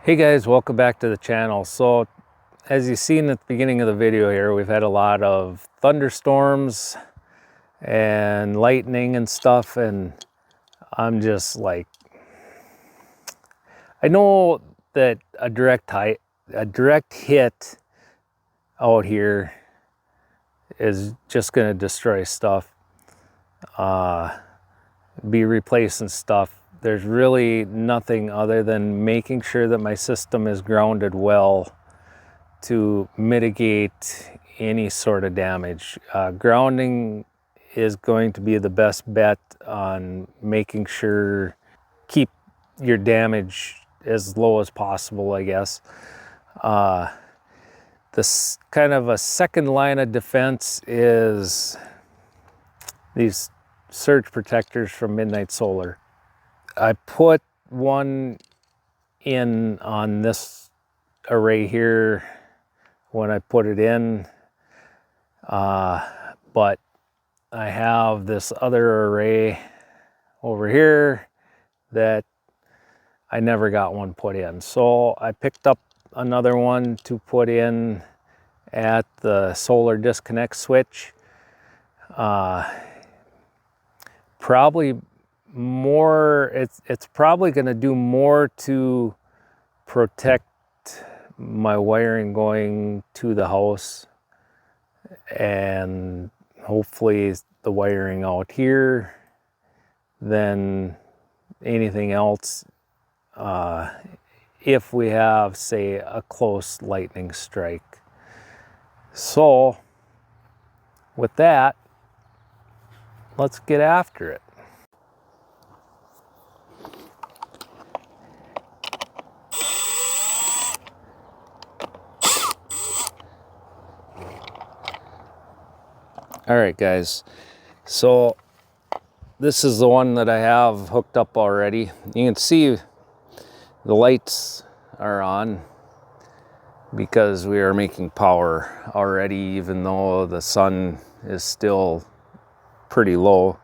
Hey guys, welcome back to the channel. So as you've seen at the beginning of the video here, we've had a lot of thunderstorms and lightning and stuff, and I'm just like, I know that a direct hit out here is just going to destroy stuff, be replacing stuff. There's really nothing other than making sure that my system is grounded well to mitigate any sort of damage. Grounding is going to be the best bet on making sure keep your damage as low as possible, I guess. This kind of a second line of defense is these surge protectors from Midnight Solar. I put one in on this array here when I put it in, but I have this other array over here that I never got one put in. So I picked up another one to put in at the solar disconnect switch. Probably more, it's probably going to do more to protect my wiring going to the house, and hopefully the wiring out here, than anything else if we have, say, a close lightning strike. So with that, let's get after it. All right, guys, so this is the one that I have hooked up already. You can see the lights are on because we are making power already, even though the sun is still pretty low.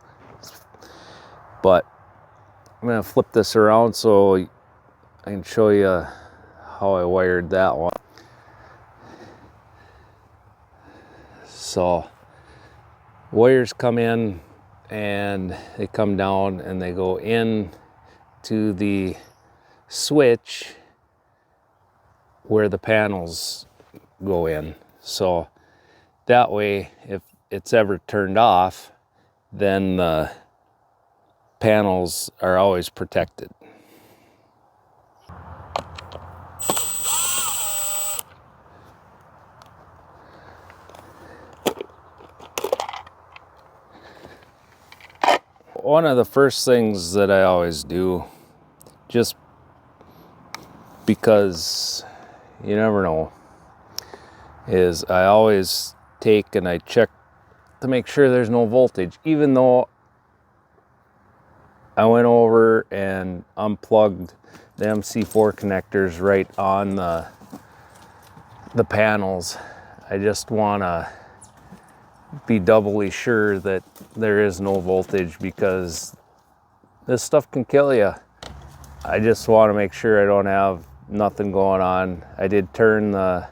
But I'm gonna flip this around so I can show you how I wired that one. So wires come in and they come down and they go in to the switch where the panels go in. So that way, if it's ever turned off, then the panels are always protected. One of the first things that I always do, just because you never know, is I always take and I check to make sure there's no voltage, even though I went over and unplugged the MC4 connectors right on the panels. I just want to be doubly sure that there is no voltage, because this stuff can kill you. I just want to make sure I don't have nothing going on. I did turn the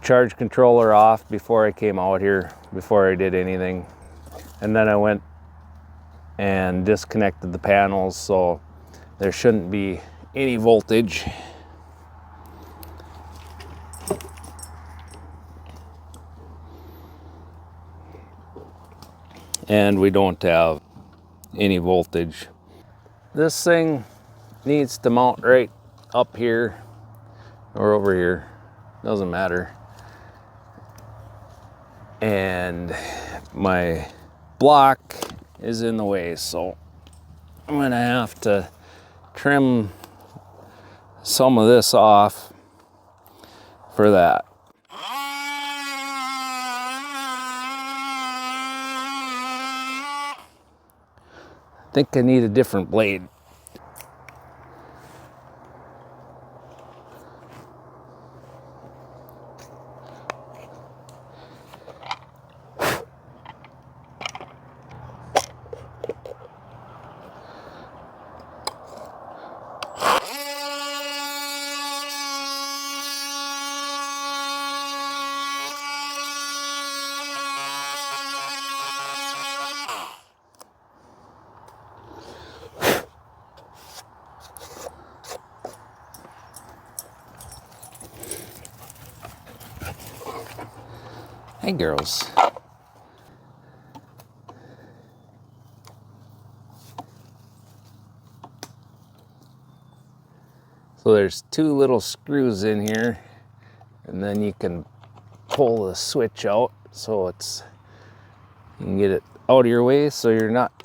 charge controller off before I came out here, before I did anything. And then I went and disconnected the panels, so there shouldn't be any voltage. And we don't have any voltage. This thing needs to mount right up here or over here, doesn't matter. And my block is in the way, so I'm gonna have to trim some of this off for that. I think I need a different blade. Hi, girls. So there's two little screws in here, and then you can pull the switch out so you can get it out of your way so you're not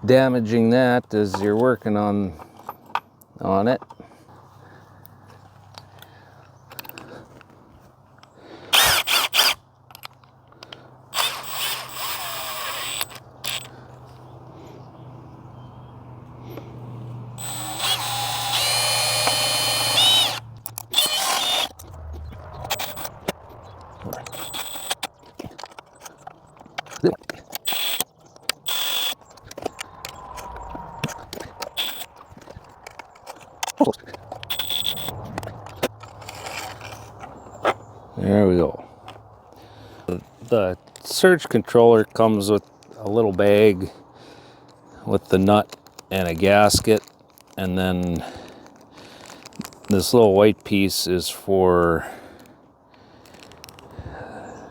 damaging that as you're working on it. There we go. The surge controller comes with a little bag with the nut and a gasket, and then this little white piece is for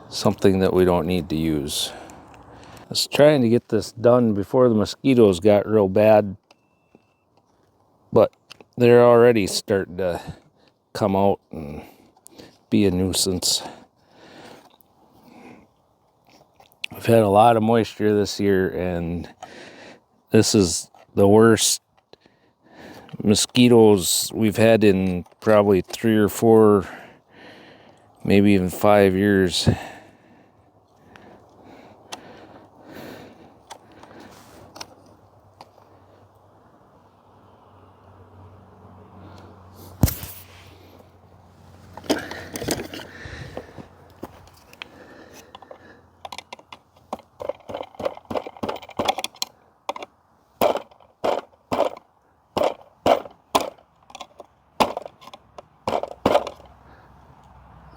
something that we don't need to use. I was trying to get this done before the mosquitoes got real bad, but they're already starting to come out and be a nuisance. We've had a lot of moisture this year, and this is the worst mosquitoes we've had in probably 3 or 4, maybe even 5 years.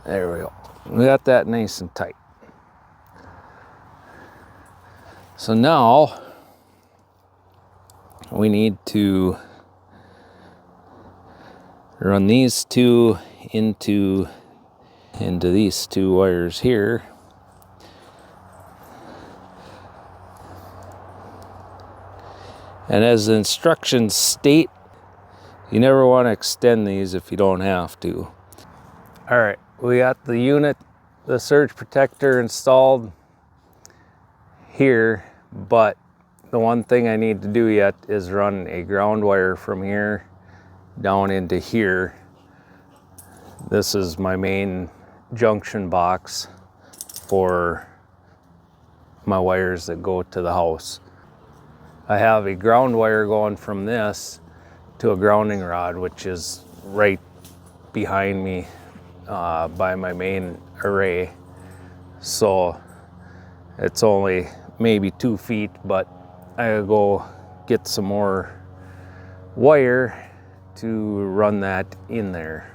There we go. We got that nice and tight. So now we need to run these two into these two wires here. And as the instructions state, you never want to extend these if you don't have to. All right, we got the unit, the surge protector installed here, but the one thing I need to do yet is run a ground wire from here down into here. This is my main junction box for my wires that go to the house. I have a ground wire going from this to a grounding rod, which is right behind me by my main array. So it's only maybe 2 feet, but I gotta go get some more wire to run that in there.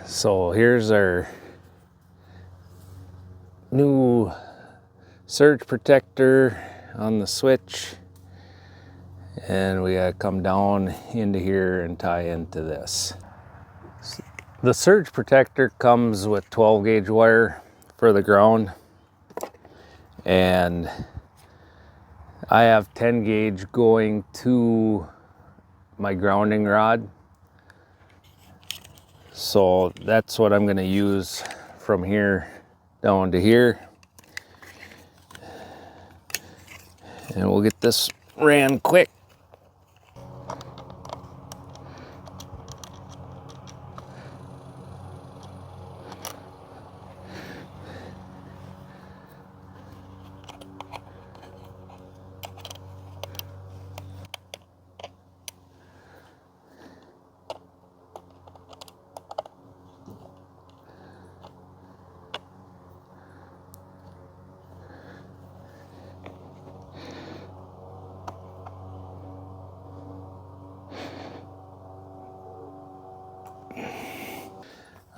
So here's our new surge protector on the switch, and we gotta come down into here and tie into this. The surge protector comes with 12 gauge wire for the ground, and I have 10 gauge going to my grounding rod. So that's what I'm going to use from here down to here. And we'll get this ran quick.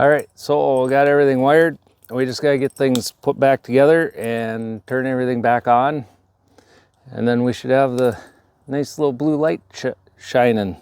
All right, so we got everything wired. We just gotta get things put back together and turn everything back on. And then we should have the nice little blue light shining.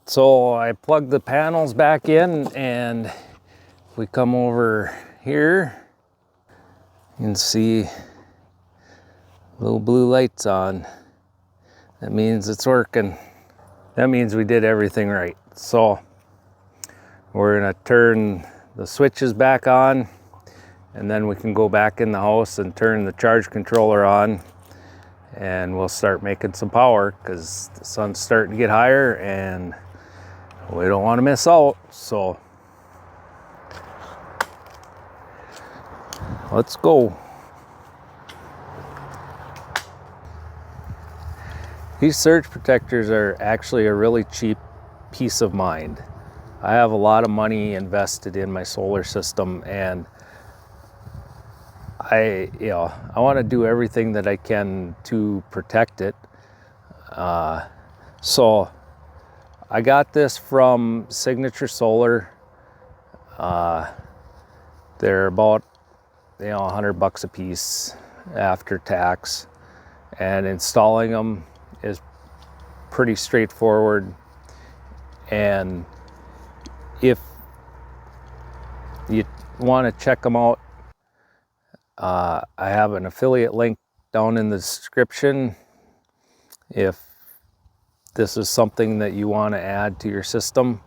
So I plugged the panels back in, and if we come over here, you can see little blue lights on. That means it's working. That means we did everything right. So we're gonna turn the switches back on, and then we can go back in the house and turn the charge controller on, and we'll start making some power because the sun's starting to get higher and we don't want to miss out. So let's go. These surge protectors are actually a really cheap peace of mind. I have a lot of money invested in my solar system, and I want to do everything that I can to protect it. So I got this from Signature Solar. They're about $100 a piece after tax, and installing them is pretty straightforward. And if you want to check them out, I have an affiliate link down in the description if this is something that you want to add to your system.